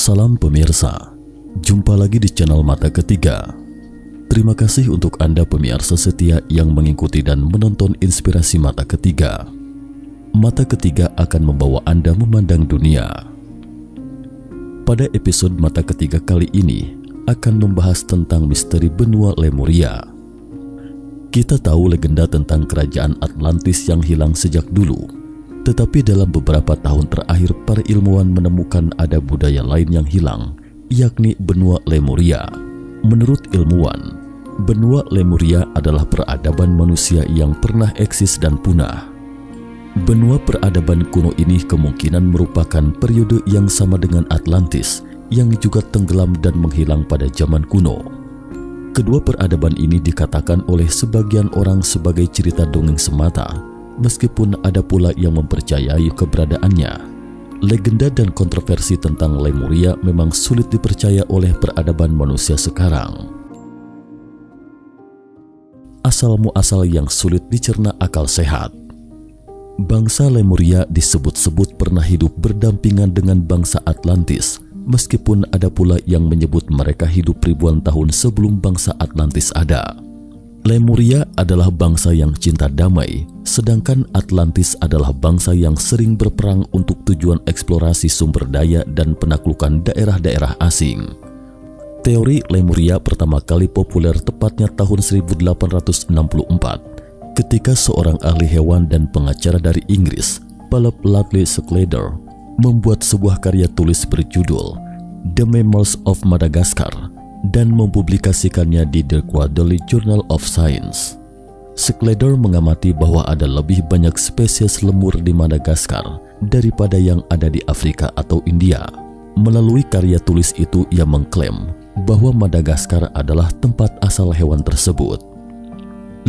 Salam pemirsa, jumpa lagi di channel Mata Ketiga. Terima kasih untuk Anda pemirsa setia yang mengikuti dan menonton inspirasi Mata Ketiga. Mata Ketiga akan membawa Anda memandang dunia. Pada episode Mata Ketiga kali ini akan membahas tentang misteri benua Lemuria. Kita tahu legenda tentang kerajaan Atlantis yang hilang sejak dulu. Tetapi dalam beberapa tahun terakhir para ilmuwan menemukan ada budaya lain yang hilang, yakni benua Lemuria. Menurut ilmuwan, benua Lemuria adalah peradaban manusia yang pernah eksis dan punah. Benua peradaban kuno ini kemungkinan merupakan periode yang sama dengan Atlantis yang juga tenggelam dan menghilang pada zaman kuno. Kedua peradaban ini dikatakan oleh sebagian orang sebagai cerita dongeng semata, meskipun ada pula yang mempercayai keberadaannya. Legenda dan kontroversi tentang Lemuria memang sulit dipercaya oleh peradaban manusia sekarang. Asal-muasal yang sulit dicerna akal sehat. Bangsa Lemuria disebut-sebut pernah hidup berdampingan dengan bangsa Atlantis, meskipun ada pula yang menyebut mereka hidup ribuan tahun sebelum bangsa Atlantis ada. Lemuria adalah bangsa yang cinta damai, sedangkan Atlantis adalah bangsa yang sering berperang untuk tujuan eksplorasi sumber daya dan penaklukan daerah-daerah asing. Teori Lemuria pertama kali populer tepatnya tahun 1864, ketika seorang ahli hewan dan pengacara dari Inggris, Philip Lutley Sclater, membuat sebuah karya tulis berjudul The Mammals of Madagascar dan mempublikasikannya di The Quarterly Journal of Science. Sclater mengamati bahwa ada lebih banyak spesies lemur di Madagaskar daripada yang ada di Afrika atau India. Melalui karya tulis itu, ia mengklaim bahwa Madagaskar adalah tempat asal hewan tersebut.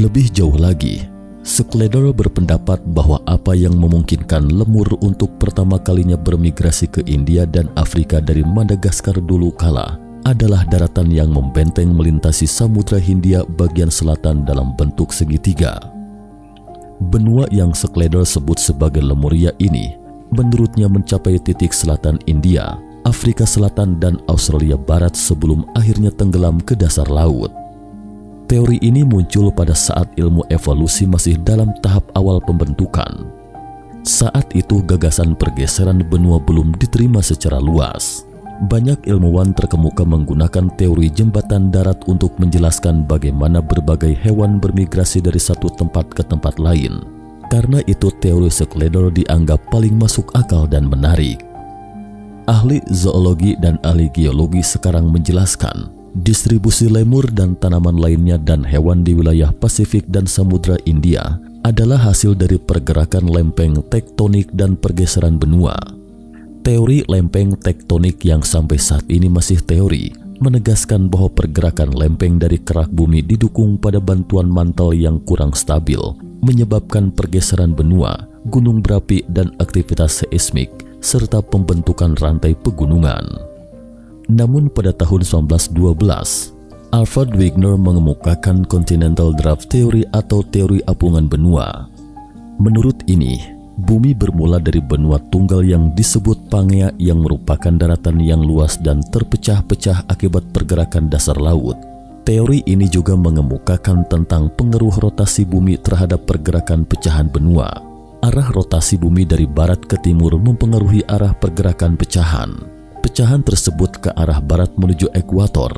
Lebih jauh lagi, Sclater berpendapat bahwa apa yang memungkinkan lemur untuk pertama kalinya bermigrasi ke India dan Afrika dari Madagaskar dulu kala adalah daratan yang membenteng melintasi Samudra Hindia bagian selatan dalam bentuk segitiga. Benua yang Sclater sebut sebagai Lemuria ini menurutnya mencapai titik selatan India, Afrika Selatan dan Australia Barat sebelum akhirnya tenggelam ke dasar laut. Teori ini muncul pada saat ilmu evolusi masih dalam tahap awal pembentukan. Saat itu gagasan pergeseran benua belum diterima secara luas. Banyak ilmuwan terkemuka menggunakan teori jembatan darat untuk menjelaskan bagaimana berbagai hewan bermigrasi dari satu tempat ke tempat lain. Karena itu teori Sclater dianggap paling masuk akal dan menarik. Ahli zoologi dan ahli geologi sekarang menjelaskan distribusi lemur dan tanaman lainnya dan hewan di wilayah Pasifik dan Samudra India adalah hasil dari pergerakan lempeng tektonik dan pergeseran benua. Teori lempeng tektonik yang sampai saat ini masih teori menegaskan bahwa pergerakan lempeng dari kerak bumi didukung pada bantuan mantel yang kurang stabil, menyebabkan pergeseran benua, gunung berapi dan aktivitas seismik, serta pembentukan rantai pegunungan. Namun pada tahun 1912, Alfred Wegener mengemukakan Continental Draft Theory atau teori apungan benua. Menurut ini, bumi bermula dari benua tunggal yang disebut Pangea yang merupakan daratan yang luas dan terpecah-pecah akibat pergerakan dasar laut. Teori ini juga mengemukakan tentang pengaruh rotasi bumi terhadap pergerakan pecahan benua. Arah rotasi bumi dari barat ke timur mempengaruhi arah pergerakan pecahan. Pecahan tersebut ke arah barat menuju ekuator.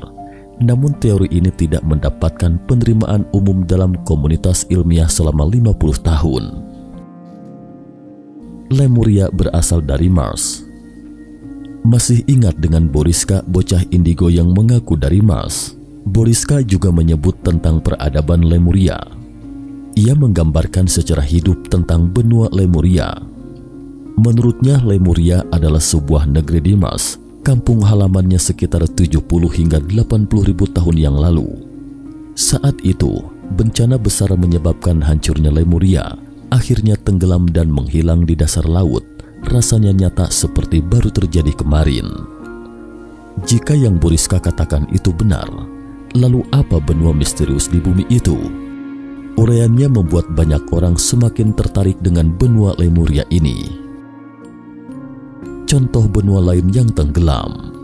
Namun teori ini tidak mendapatkan penerimaan umum dalam komunitas ilmiah selama 50 tahun. Lemuria berasal dari Mars. Masih ingat dengan Boriska, bocah indigo yang mengaku dari Mars? Boriska juga menyebut tentang peradaban Lemuria. Ia menggambarkan secara hidup tentang benua Lemuria. Menurutnya Lemuria adalah sebuah negeri di Mars, kampung halamannya sekitar 70 hingga 80 ribu tahun yang lalu. Saat itu, bencana besar menyebabkan hancurnya Lemuria, akhirnya tenggelam dan menghilang di dasar laut. Rasanya nyata seperti baru terjadi kemarin. Jika yang Boriska katakan itu benar, lalu apa benua misterius di bumi itu? Uraiannya membuat banyak orang semakin tertarik dengan benua Lemuria ini. Contoh benua lain yang tenggelam.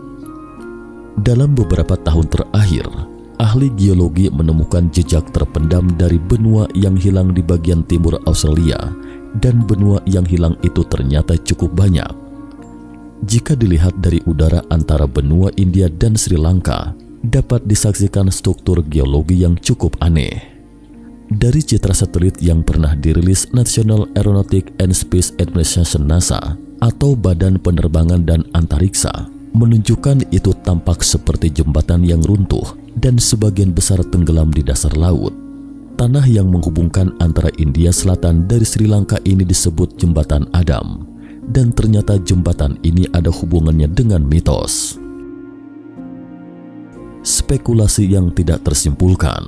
Dalam beberapa tahun terakhir, ahli geologi menemukan jejak terpendam dari benua yang hilang di bagian timur Australia, dan benua yang hilang itu ternyata cukup banyak. Jika dilihat dari udara antara benua India dan Sri Lanka, dapat disaksikan struktur geologi yang cukup aneh. Dari citra satelit yang pernah dirilis National Aeronautic and Space Administration (NASA) atau Badan Penerbangan dan Antariksa, menunjukkan itu tampak seperti jembatan yang runtuh dan sebagian besar tenggelam di dasar laut. Tanah yang menghubungkan antara India Selatan dari Sri Lanka ini disebut Jembatan Adam, dan ternyata jembatan ini ada hubungannya dengan mitos. Spekulasi yang tidak tersimpulkan.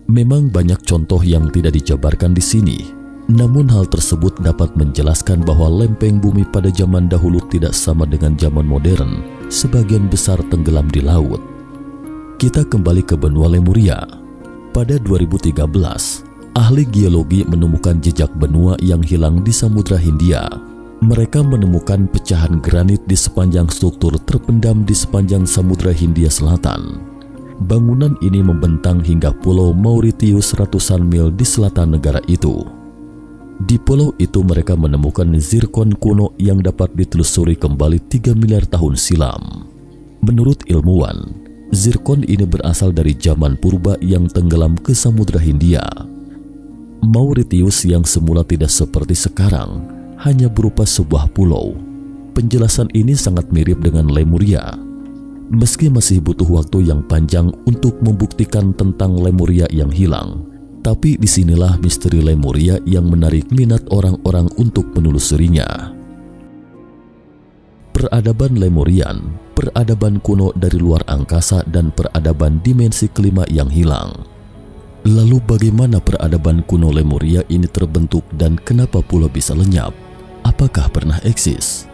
Memang banyak contoh yang tidak dijabarkan di sini, namun hal tersebut dapat menjelaskan bahwa lempeng bumi pada zaman dahulu tidak sama dengan zaman modern, sebagian besar tenggelam di laut. Kita kembali ke benua Lemuria. Pada 2013, ahli geologi menemukan jejak benua yang hilang di Samudra Hindia. Mereka menemukan pecahan granit di sepanjang struktur terpendam di sepanjang Samudra Hindia Selatan. Bangunan ini membentang hingga Pulau Mauritius ratusan mil di selatan negara itu. Di pulau itu mereka menemukan zirkon kuno yang dapat ditelusuri kembali 3 miliar tahun silam. Menurut ilmuwan, zirkon ini berasal dari zaman purba yang tenggelam ke Samudra Hindia. Mauritius yang semula tidak seperti sekarang, hanya berupa sebuah pulau. Penjelasan ini sangat mirip dengan Lemuria. Meski masih butuh waktu yang panjang untuk membuktikan tentang Lemuria yang hilang, tapi disinilah misteri Lemuria yang menarik minat orang-orang untuk menelusurinya. Peradaban Lemurian, peradaban kuno dari luar angkasa dan peradaban dimensi kelima yang hilang. Lalu bagaimana peradaban kuno Lemuria ini terbentuk dan kenapa pulau bisa lenyap? Apakah pernah eksis?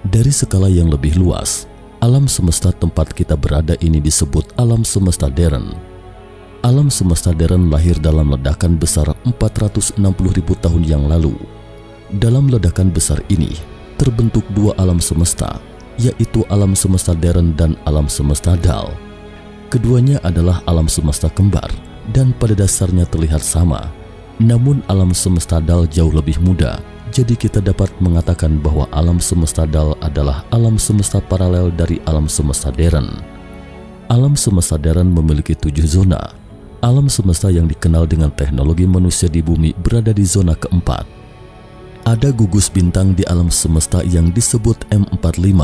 Dari skala yang lebih luas, alam semesta tempat kita berada ini disebut alam semesta Deren. Alam semesta Deren lahir dalam ledakan besar 460.000 tahun yang lalu. Dalam ledakan besar ini, terbentuk dua alam semesta, yaitu alam semesta Deren dan alam semesta Dal. Keduanya adalah alam semesta kembar dan pada dasarnya terlihat sama. Namun alam semesta Dal jauh lebih muda, jadi kita dapat mengatakan bahwa alam semesta Dal adalah alam semesta paralel dari alam semesta Deren. Alam semesta Deren memiliki 7 zona. Alam semesta yang dikenal dengan teknologi manusia di bumi berada di zona keempat. Ada gugus bintang di alam semesta yang disebut M45,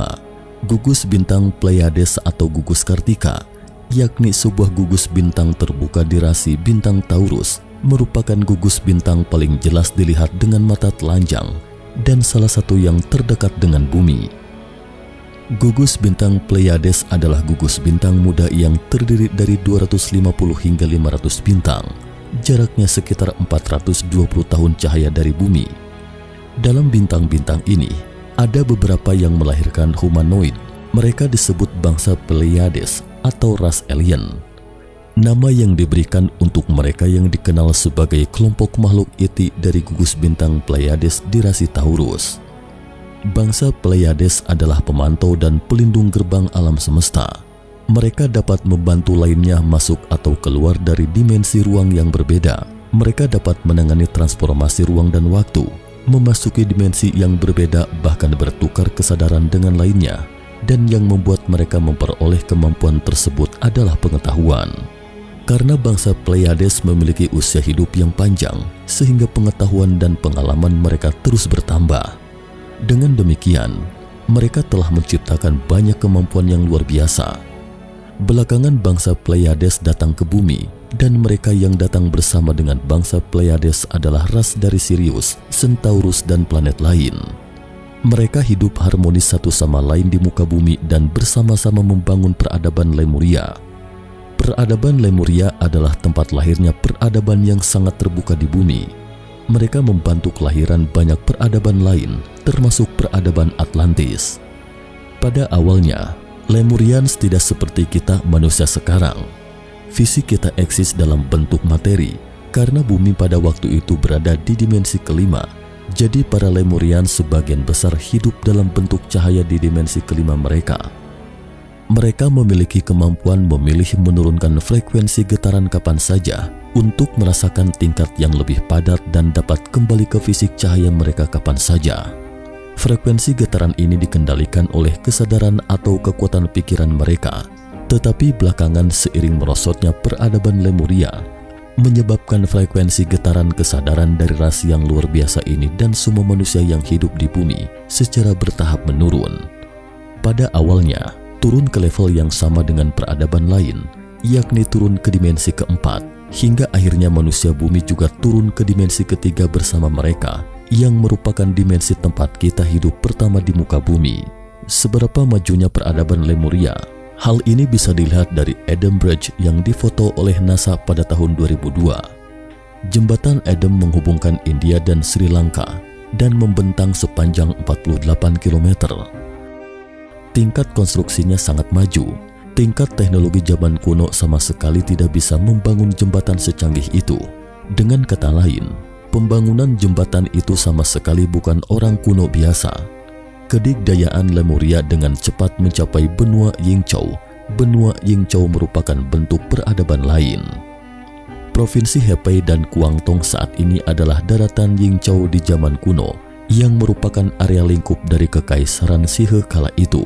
gugus bintang Pleiades atau gugus Kartika, yakni sebuah gugus bintang terbuka di rasi bintang Taurus, merupakan gugus bintang paling jelas dilihat dengan mata telanjang dan salah satu yang terdekat dengan bumi. Gugus bintang Pleiades adalah gugus bintang muda yang terdiri dari 250 hingga 500 bintang, jaraknya sekitar 420 tahun cahaya dari bumi. Dalam bintang-bintang ini, ada beberapa yang melahirkan humanoid. Mereka disebut bangsa Pleiades atau ras alien. Nama yang diberikan untuk mereka yang dikenal sebagai kelompok makhluk ET dari gugus bintang Pleiades di rasi Taurus. Bangsa Pleiades adalah pemantau dan pelindung gerbang alam semesta. Mereka dapat membantu lainnya masuk atau keluar dari dimensi ruang yang berbeda. Mereka dapat menangani transformasi ruang dan waktu, memasuki dimensi yang berbeda, bahkan bertukar kesadaran dengan lainnya, dan yang membuat mereka memperoleh kemampuan tersebut adalah pengetahuan. Karena bangsa Pleiades memiliki usia hidup yang panjang, sehingga pengetahuan dan pengalaman mereka terus bertambah. Dengan demikian, mereka telah menciptakan banyak kemampuan yang luar biasa. Belakangan bangsa Pleiades datang ke bumi, dan mereka yang datang bersama dengan bangsa Pleiades adalah ras dari Sirius, Centaurus, dan planet lain. Mereka hidup harmonis satu sama lain di muka bumi dan bersama-sama membangun peradaban Lemuria. Peradaban Lemuria adalah tempat lahirnya peradaban yang sangat terbuka di bumi. Mereka membantu kelahiran banyak peradaban lain, termasuk peradaban Atlantis. Pada awalnya, Lemurians tidak seperti kita manusia sekarang. Fisik kita eksis dalam bentuk materi, karena bumi pada waktu itu berada di dimensi kelima. Jadi para Lemurian sebagian besar hidup dalam bentuk cahaya di dimensi kelima mereka. Mereka memiliki kemampuan memilih menurunkan frekuensi getaran kapan saja untuk merasakan tingkat yang lebih padat dan dapat kembali ke fisik cahaya mereka kapan saja. Frekuensi getaran ini dikendalikan oleh kesadaran atau kekuatan pikiran mereka, tetapi belakangan seiring merosotnya peradaban Lemuria, menyebabkan frekuensi getaran kesadaran dari ras yang luar biasa ini dan semua manusia yang hidup di bumi secara bertahap menurun. Pada awalnya, turun ke level yang sama dengan peradaban lain, yakni turun ke dimensi keempat, hingga akhirnya manusia bumi juga turun ke dimensi ketiga bersama mereka, yang merupakan dimensi tempat kita hidup pertama di muka bumi. Seberapa majunya peradaban Lemuria, hal ini bisa dilihat dari Adam Bridge yang difoto oleh NASA pada tahun 2002. Jembatan Adam menghubungkan India dan Sri Lanka dan membentang sepanjang 48 km. Tingkat konstruksinya sangat maju. Tingkat teknologi zaman kuno sama sekali tidak bisa membangun jembatan secanggih itu. Dengan kata lain, pembangunan jembatan itu sama sekali bukan orang kuno biasa. Kedikdayaan Lemuria dengan cepat mencapai benua Yingzhou. Benua Yingzhou merupakan bentuk peradaban lain. Provinsi Hebei dan Guangdong saat ini adalah daratan Yingzhou di zaman kuno, yang merupakan area lingkup dari Kekaisaran Sihe kala itu.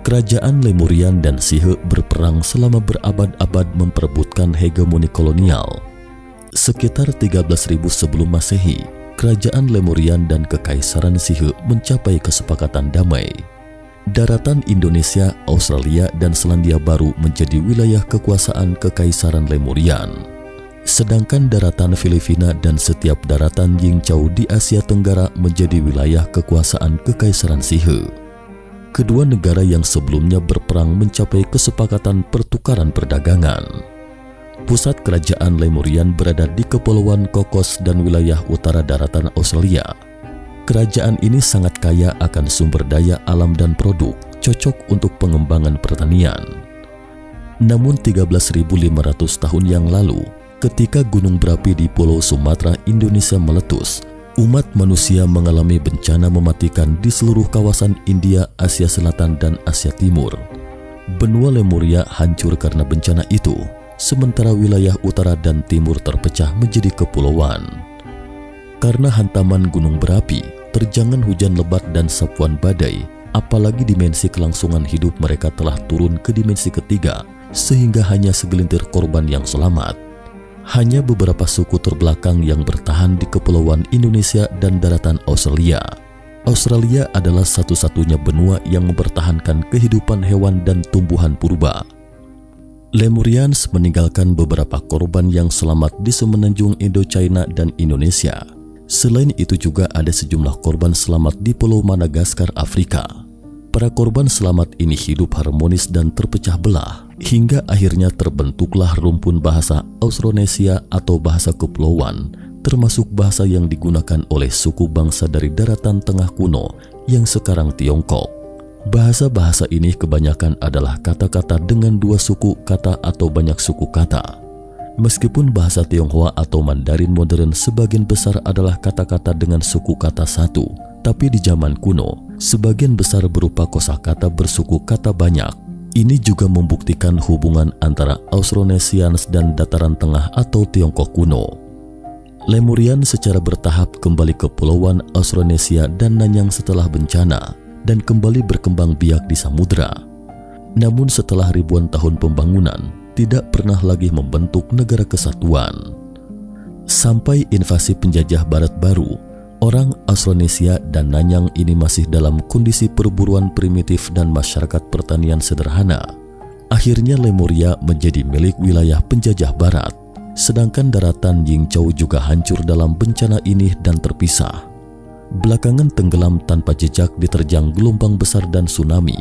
Kerajaan Lemurian dan Sihe berperang selama berabad-abad memperebutkan hegemoni kolonial. Sekitar 13.000 sebelum Masehi, kerajaan Lemurian dan Kekaisaran Sihe mencapai kesepakatan damai. Daratan Indonesia, Australia, dan Selandia Baru menjadi wilayah kekuasaan Kekaisaran Lemurian. Sedangkan daratan Filipina dan setiap daratan Yingzhou di Asia Tenggara menjadi wilayah kekuasaan Kekaisaran Sihe. Kedua negara yang sebelumnya berperang mencapai kesepakatan pertukaran perdagangan. Pusat kerajaan Lemurian berada di Kepulauan Cocos dan wilayah utara daratan Australia. Kerajaan ini sangat kaya akan sumber daya alam dan produk, cocok untuk pengembangan pertanian. Namun 13.500 tahun yang lalu, ketika gunung berapi di Pulau Sumatera, Indonesia meletus, umat manusia mengalami bencana mematikan di seluruh kawasan India, Asia Selatan, dan Asia Timur. Benua Lemuria hancur karena bencana itu, sementara wilayah utara dan timur terpecah menjadi kepulauan. Karena hantaman gunung berapi, terjangan hujan lebat dan sapuan badai, apalagi dimensi kelangsungan hidup mereka telah turun ke dimensi ketiga, sehingga hanya segelintir korban yang selamat. Hanya beberapa suku terbelakang yang bertahan di kepulauan Indonesia dan daratan Australia. Australia adalah satu-satunya benua yang mempertahankan kehidupan hewan dan tumbuhan purba. Lemurians meninggalkan beberapa korban yang selamat di semenanjung Indochina dan Indonesia. Selain itu juga ada sejumlah korban selamat di Pulau Madagaskar, Afrika. Para korban selamat ini hidup harmonis dan terpecah belah, hingga akhirnya terbentuklah rumpun bahasa Austronesia atau bahasa kepulauan, termasuk bahasa yang digunakan oleh suku bangsa dari daratan tengah kuno yang sekarang Tiongkok. Bahasa-bahasa ini kebanyakan adalah kata-kata dengan dua suku kata atau banyak suku kata. Meskipun bahasa Tionghoa atau Mandarin modern sebagian besar adalah kata-kata dengan suku kata satu, tapi di zaman kuno, sebagian besar berupa kosakata bersuku kata banyak. Ini juga membuktikan hubungan antara Austronesians dan dataran tengah atau Tiongkok kuno. Lemurian secara bertahap kembali ke Pulauan Austronesia dan Nanyang setelah bencana, dan kembali berkembang biak di samudra. Namun setelah ribuan tahun pembangunan, tidak pernah lagi membentuk negara kesatuan. Sampai invasi penjajah barat baru, orang Austronesia dan Nanyang ini masih dalam kondisi perburuan primitif dan masyarakat pertanian sederhana. Akhirnya Lemuria menjadi milik wilayah penjajah barat, sedangkan daratan Yingzhou juga hancur dalam bencana ini dan terpisah. Belakangan tenggelam tanpa jejak diterjang gelombang besar dan tsunami.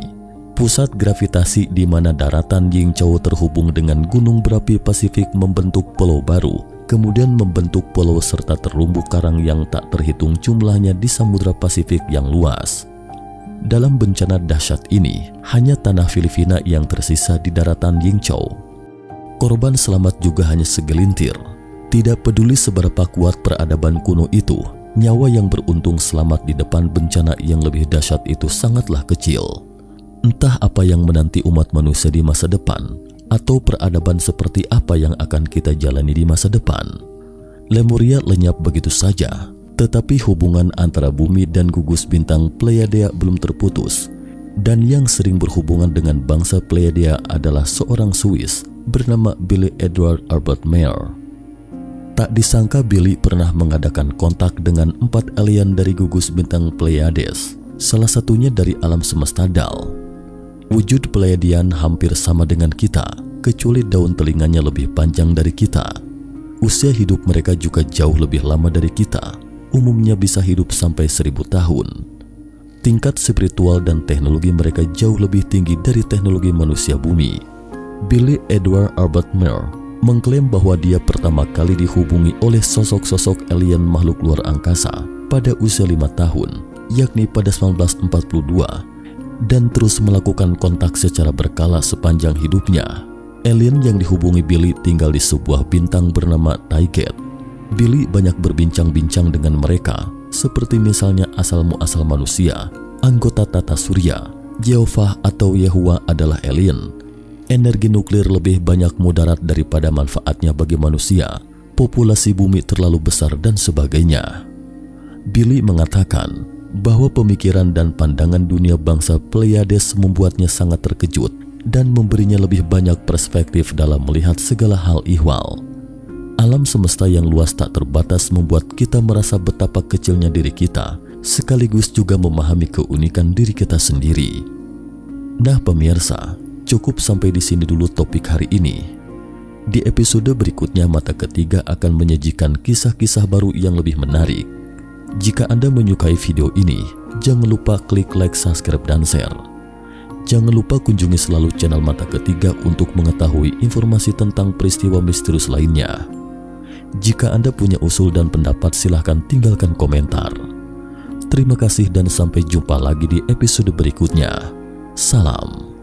Pusat gravitasi di mana daratan Yingzhou terhubung dengan gunung berapi Pasifik membentuk pulau baru, kemudian membentuk pulau serta terumbu karang yang tak terhitung jumlahnya di Samudra Pasifik yang luas. Dalam bencana dahsyat ini, hanya tanah Filipina yang tersisa di daratan Yingzhou. Korban selamat juga hanya segelintir. Tidak peduli seberapa kuat peradaban kuno itu, nyawa yang beruntung selamat di depan bencana yang lebih dahsyat itu sangatlah kecil. Entah apa yang menanti umat manusia di masa depan, atau peradaban seperti apa yang akan kita jalani di masa depan. Lemuria lenyap begitu saja, tetapi hubungan antara bumi dan gugus bintang Pleiades belum terputus. Dan yang sering berhubungan dengan bangsa Pleiades adalah seorang Swiss bernama Billy Edward Albert Meyer. Tak disangka Billy pernah mengadakan kontak dengan 4 alien dari gugus bintang Pleiades, salah satunya dari alam semesta Dal. Wujud Pleiadian hampir sama dengan kita, kecuali daun telinganya lebih panjang dari kita. Usia hidup mereka juga jauh lebih lama dari kita, umumnya bisa hidup sampai 1000 tahun. Tingkat spiritual dan teknologi mereka jauh lebih tinggi dari teknologi manusia bumi. Billy Edward Albert Meyer mengklaim bahwa dia pertama kali dihubungi oleh sosok-sosok alien makhluk luar angkasa pada usia 5 tahun, yakni pada 1942, dan terus melakukan kontak secara berkala sepanjang hidupnya. Alien yang dihubungi Billy tinggal di sebuah bintang bernama Tayget. Billy banyak berbincang-bincang dengan mereka, seperti misalnya asal-muasal manusia, anggota tata surya, Jehovah atau Yahua adalah alien. Energi nuklir lebih banyak mudarat daripada manfaatnya bagi manusia, populasi bumi terlalu besar dan sebagainya. Billy mengatakan bahwa pemikiran dan pandangan dunia bangsa Pleiades membuatnya sangat terkejut dan memberinya lebih banyak perspektif dalam melihat segala hal ihwal. Alam semesta yang luas tak terbatas membuat kita merasa betapa kecilnya diri kita, sekaligus juga memahami keunikan diri kita sendiri. Nah pemirsa, cukup sampai di sini dulu topik hari ini. Di episode berikutnya Mata Ketiga akan menyajikan kisah-kisah baru yang lebih menarik. Jika Anda menyukai video ini, jangan lupa klik like, subscribe, dan share. Jangan lupa kunjungi selalu channel Mata Ketiga untuk mengetahui informasi tentang peristiwa misterius lainnya. Jika Anda punya usul dan pendapat, silahkan tinggalkan komentar. Terima kasih dan sampai jumpa lagi di episode berikutnya. Salam.